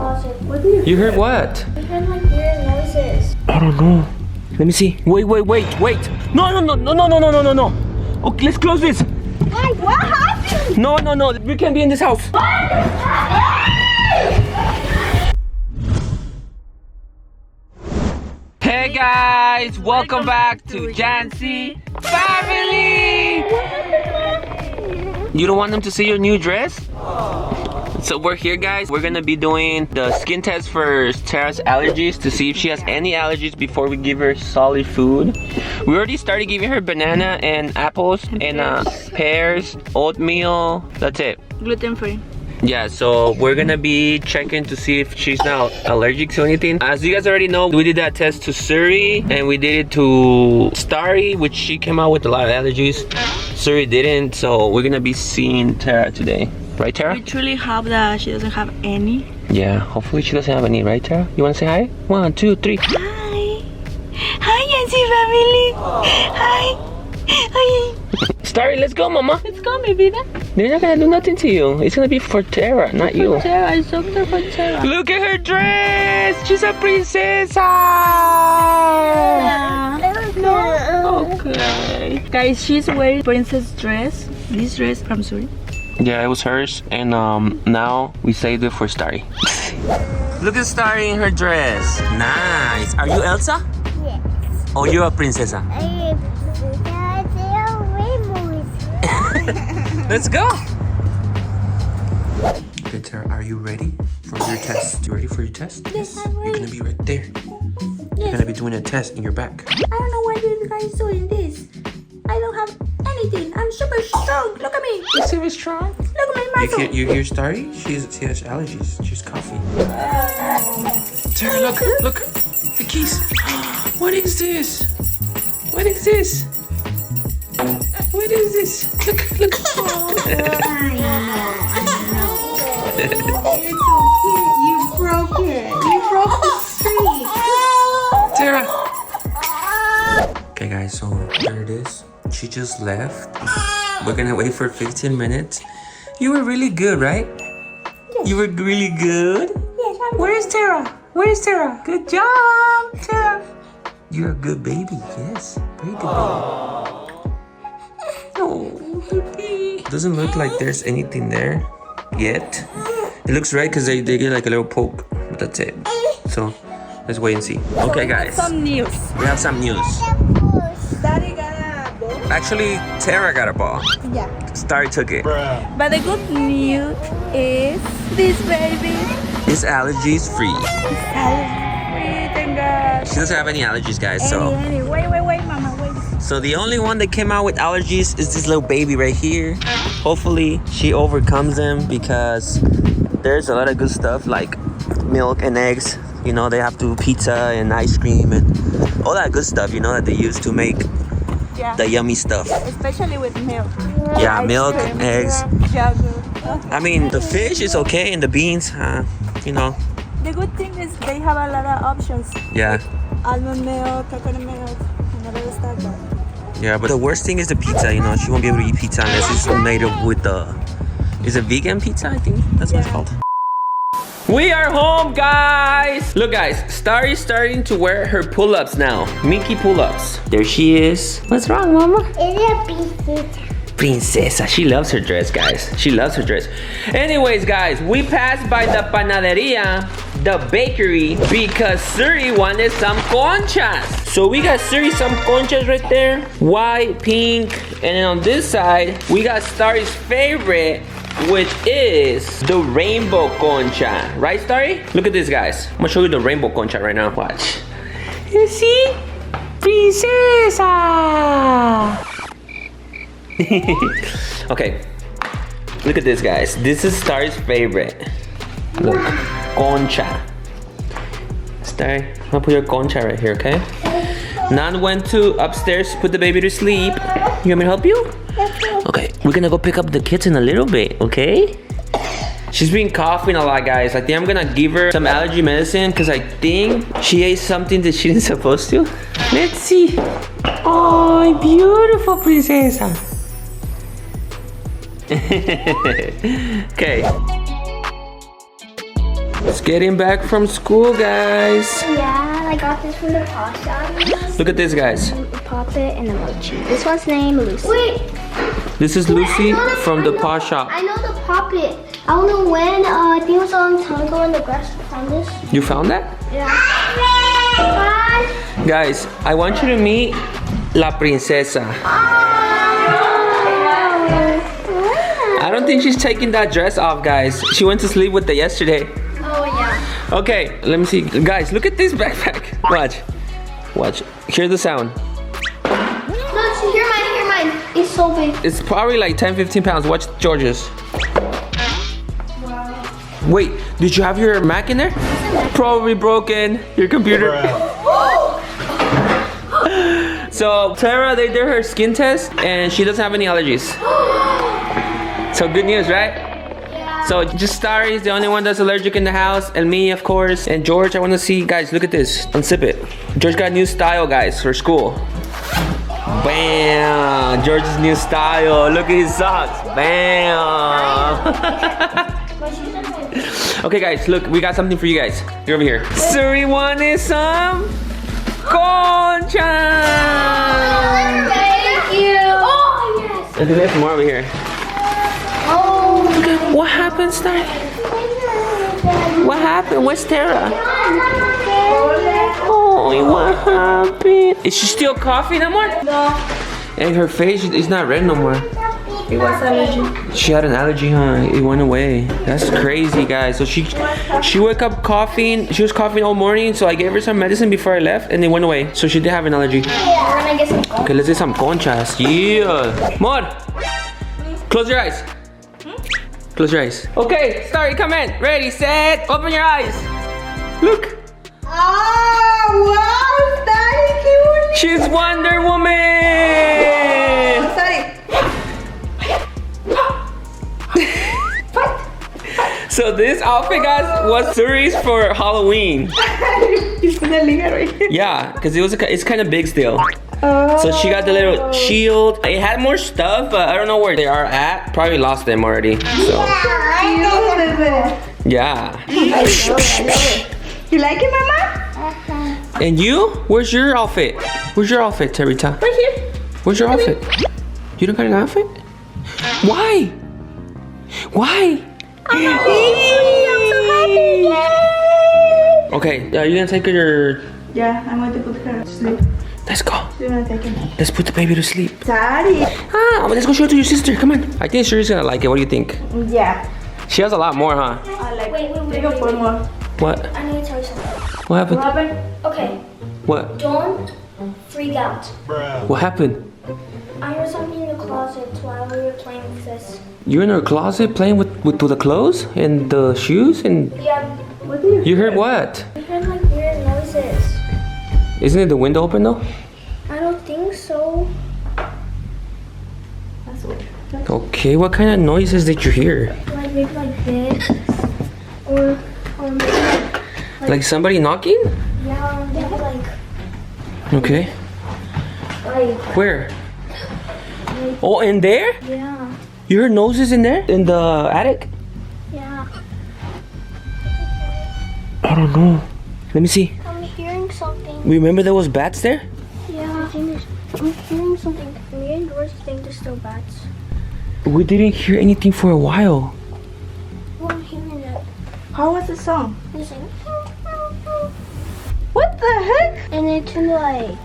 closet. What do you You heard what? I heard like weird noises. I don't know. Let me see. Wait. No. Okay, let's close this. Why? What happened? No. We can't be in this house. Hey guys, welcome back to Jancy Family. You don't want them to see your new dress? So we're here, guys. We're gonna be doing the skin test for Tara's allergies to see if she has any allergies before we give her solid food. We already started giving her banana and apples and pears, oatmeal. That's it. Gluten free. Yeah, so we're gonna be checking to see if she's not allergic to anything. As you guys already know, we did that test to Suri and we did it to Starry, which she came out with a lot of allergies. Suri didn't, so we're gonna be seeing Tara today. Right, Tara? We truly hope that she doesn't have any. Yeah, hopefully she doesn't have any, right, Tara? You wanna say hi? 1, 2, 3. Hi. Hi, Jancy Family. Hi. Starry, let's go, mama. Let's go, mi vida. They're not gonna do nothing to you. It's gonna be for Tara, not you. Tara, I soaked her for Tara. Look at her dress! She's a princesa! No? Okay. Guys, she's wearing princess dress. This dress from Suri. Yeah, it was hers, and now we saved it for Starry. Look at Starry in her dress. Nice. Are you Elsa? Yes. Oh, you're a princesa. Let's go. Okay, Tara, are you ready for your test? You ready for your test? Yes, I'm ready. You're gonna be right there. You're gonna be doing a test in your back. I don't know why you guys doing this. I don't have anything. I'm super strong. Look at me. You see me strong? Look at my muscle. You hear Starry? She has allergies. She's coughing. Tara, look. The keys. What is this? What is this? What is this? Look. I know. It's okay. You broke it. You broke the streak. Tara. Okay, guys, so there it is. She just left. We're gonna wait for 15 minutes. You were really good, right? Yes. You were really good? Yes, I'm Where's Tara? Where's Tara? Good job, Tara. You're a good baby, yes. Very good baby. Oh, baby. Doesn't look like there's anything there yet. It looks red because they get like a little poke, but that's it. So let's wait and see. Okay, guys. Some news. We have some news. Daddy got a ball. Actually, Tara got a ball. Yeah. Starry took it. But the good news is this baby It's allergies free. is allergy free. Thank God. She doesn't have any allergies, guys. So Wait, mama, wait. So the only one that came out with allergies is this little baby right here. Hopefully she overcomes them because there's a lot of good stuff like milk and eggs. You know, they have to pizza and ice cream and all that good stuff, you know, that they use to make the yummy stuff. Especially with milk. Yeah, Ice milk, cream, eggs. Yogurt. I mean, the fish is okay and the beans, you know. The good thing is they have a lot of options. Yeah. Almond milk, coconut milk, and other stuff. Yeah, but the worst thing is the pizza, you know. She won't be able to eat pizza unless it's made up with the... Is it vegan pizza, I think? That's what it's called. We are home, guys! Look, guys, Starry's starting to wear her pull-ups now. Mickey pull-ups. There she is. What's wrong, mama? It's a princess. Princesa. She loves her dress, guys. She loves her dress. Anyways, guys, we passed by the panaderia, the bakery, because Suri wanted some conchas. So we got Suri some conchas right there. White, pink, and then on this side, we got Starry's favorite, which is the rainbow concha. Right, Starry? Look at this, guys. I'm gonna show you the rainbow concha right now. Watch. You see? Princesa! Okay, look at this, guys. This is Star's favorite. Look, concha. Star, I'm gonna put your concha right here, okay? Nan went to upstairs to put the baby to sleep. You want me to help you? Okay, we're gonna go pick up the kids in a little bit, okay? She's been coughing a lot, guys. I think I'm gonna give her some allergy medicine because I think she ate something that she isn't supposed to. Let's see. Oh, beautiful princesa. Okay. It's getting back from school, guys. Yeah, I got this from the paw shop. Look at this, guys. Puppet and emoji. This one's named Lucy. Wait. This is Lucy from the paw shop. I know the puppet. I don't know when. I think it was a long time ago when the grass found this. You found that? Yeah. Guys, I want you to meet La Princesa. I don't think she's taking that dress off, guys. She went to sleep with it yesterday. Oh, yeah. Okay, let me see. Guys, look at this backpack. Watch. Watch. Hear the sound. Look, hear mine. It's so big. It's probably like 10-15 pounds. Watch George's. Wow. Wait, did you have your Mac in there? Probably broken. Your computer. So Tara, they did her skin test and she doesn't have any allergies. So good news, right? Yeah. So just Starry is the only one that's allergic in the house, and me, of course, and George. I want to see, guys. Look at this. Unzip it. George got new style, guys, for school. Bam! George's new style. Look at his socks. Bam! Okay, guys. Look, we got something for you guys. You're over here. Suri wanted some concha. Thank you. Oh, yes. I think there's more over here. Oh. What happened, Starry? What happened? Where's Tara? Oh, what happened? Is she still coughing no more? No, And her face is not red no more. it was allergy. She had an allergy, huh? It went away. That's crazy, guys. So she woke up coughing. She was coughing all morning, so I gave her some medicine before I left, and it went away. So she did have an allergy. Yeah, we're gonna get some coffee. Okay, let's get some conchas. Yeah. More. Close your eyes. Close your eyes. Okay, Starry, come in. Ready, set, open your eyes. Look. Oh, wow, está cute. She's Wonder Woman. Sorry. So this outfit, guys, was Suri's for Halloween. He's gonna leave it right here. Yeah, because it's kind of big still. Oh. So she got the little shield. It had more stuff, but I don't know where they are at. Probably lost them already. So yeah. I love it. You like it, Mama? And you? Where's your outfit? Where's your outfit, Terita? Right here. Where's your outfit? You don't got an outfit? Why? Why? I'm so happy. Okay, are you gonna take your... Yeah, I'm going to put her to sleep. Let's go. You're gonna take it. Let's put the baby to sleep. Daddy. Ah, let's go show it to your sister. Come on. I think Shuri's gonna like it. What do you think? Yeah. She has a lot more, huh? I like Wait. Take a four more. What? I need to tell you something. What happened? What happened? Okay, What? don't freak out. What happened? I heard something in the closet while we were playing with this. You're in her closet playing with the clothes and the shoes and Yeah, What do you heard what? we heard like weird noises. Isn't it the window open though? I don't think so. That's weird. Okay, what kind of noises did you hear? Like maybe like this, or maybe Like somebody knocking? yeah, or maybe like Okay. Where? Oh, in there? yeah, You heard noises in there? In the attic? yeah. I don't know. Let me see. I'm hearing something. Remember there was bats there? Yeah, I'm hearing something. Me and George think there's still bats. We didn't hear anything for a while. Well, I'm hearing it. How was the song? Listen. What the heck? And it turned like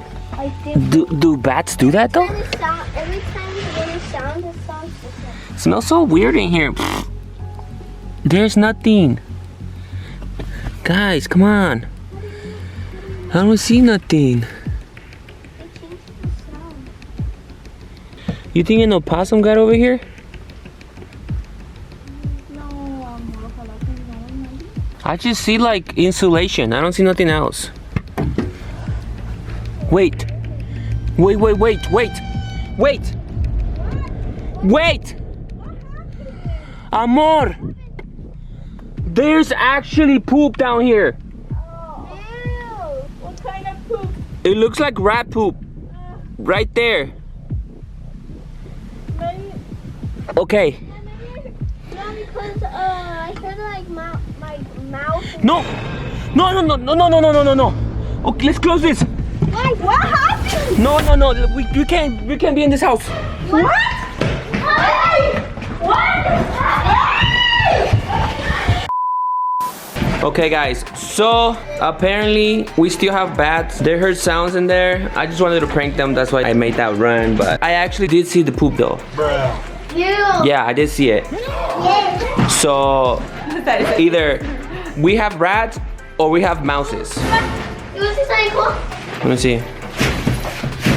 this. Do bats do that though? Kind of sound, every time you hear the sound, it sounds different. Smells so weird in here. There's nothing. Guys, come on. I don't see nothing. It changes the sound. You think an opossum got over here? No, I just see like insulation. I don't see nothing else. Wait. Wait. Amor. There's actually poop down here. What kind of poop? It looks like rat poop. Right there. Okay. Yeah, because I heard like my mouth No! No, no, no, no, no, no, no, no, no, no. Okay, let's close this. What happened? No, no, no. We can't be in this house. What? Okay, guys. So apparently we still have bats. They heard sounds in there. I just wanted to prank them. That's why I made that run. But I actually did see the poop though. Yeah, I did see it. So either we have rats or we have mouses. You want to see something cool? Let me see.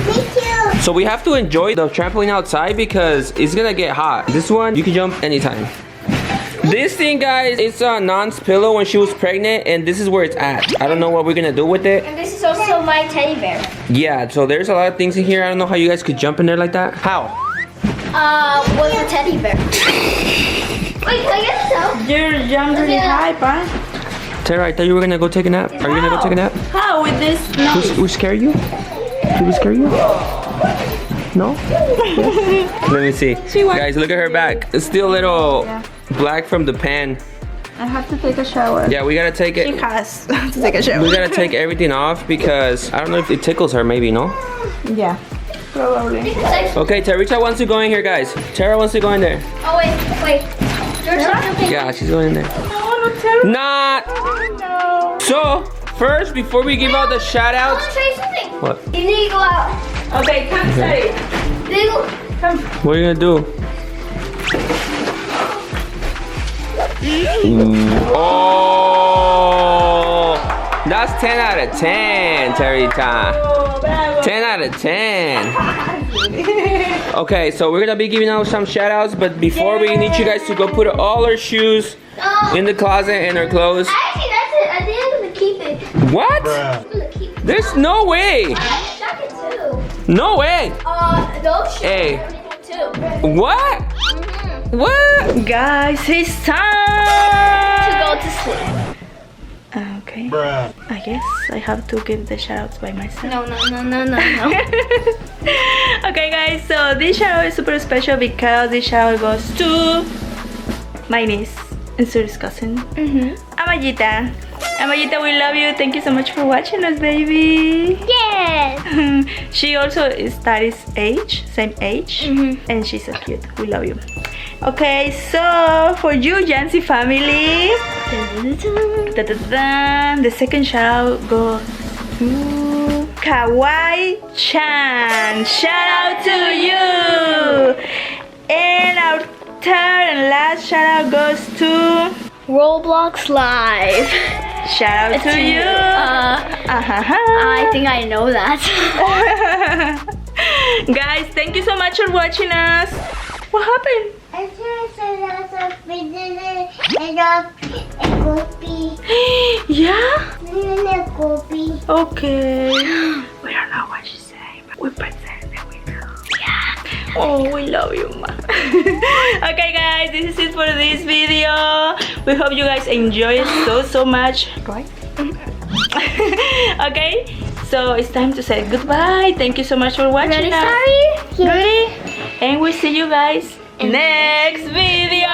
Me too. So we have to enjoy the trampoline outside because it's gonna get hot. This one, you can jump anytime. This thing, guys, it's Nan's pillow when she was pregnant, and this is where it's at. I don't know what we're gonna do with it. And this is also my teddy bear. Yeah, so there's a lot of things in here. I don't know how you guys could jump in there like that. How? With a teddy bear. Wait, I guess so. You're jumping really high, pa. Tara, I thought you were gonna go take a nap. Are you gonna go take a nap? How with this? No. We scare you? Did we scare you? No? Let me see. Guys, look at her back. It's still a little black from the pan. I have to take a shower. Yeah, we gotta take it. She has to take a shower. We gotta take everything off because I don't know if it tickles her, maybe, no? Yeah, probably. Okay, Taricha wants to go in here, guys. Tara wants to go in there. Oh, wait. There's something. Yeah, she's going in there. Not. No. So, first, before we give out the shout I want outs. to show you something. What? You need to go out. Okay, come say. You need to go. Come. What are you gonna do? Oh, that's 10 out of 10, Tarita. 10 out of 10. Okay, so we're gonna be giving out some shout outs, but before we need you guys to go put all our shoes in the closet and our clothes. Actually, that's it. I think I'm going to keep it. What? I'm going to keep it. There's no way. I stuck it too. No way. Those shoes Hey. and everything too. What? Mm-hmm. What? Guys, it's time To go to sleep. Okay. I guess I have to give the shoutouts by myself. No. Okay, guys, so this shout is super special because this shout goes to my niece and Suri's cousin, Amayita. Amayita, we love you. Thank you so much for watching us, baby. Yes. She also is Daddy's age, same age, and she's so cute. We love you. Okay, so for you, Jancy family, the second shout goes to Kawaii Chan. Shout out to you. And our third and last shout out goes to Roblox Live. shout out to you. I think I know that. Guys, thank you so much for watching us. What happened? I just said that's a and a copy. Yeah? And a copy. Okay. We don't know what she's saying, but we pretend that we know. Yeah. Oh, we love you, ma. Okay, guys, this is it for this video. We hope you guys enjoy it so much. Right? Okay, so it's time to say goodbye. Thank you so much for watching us. Ready? Ready? And we'll see you guys in next video.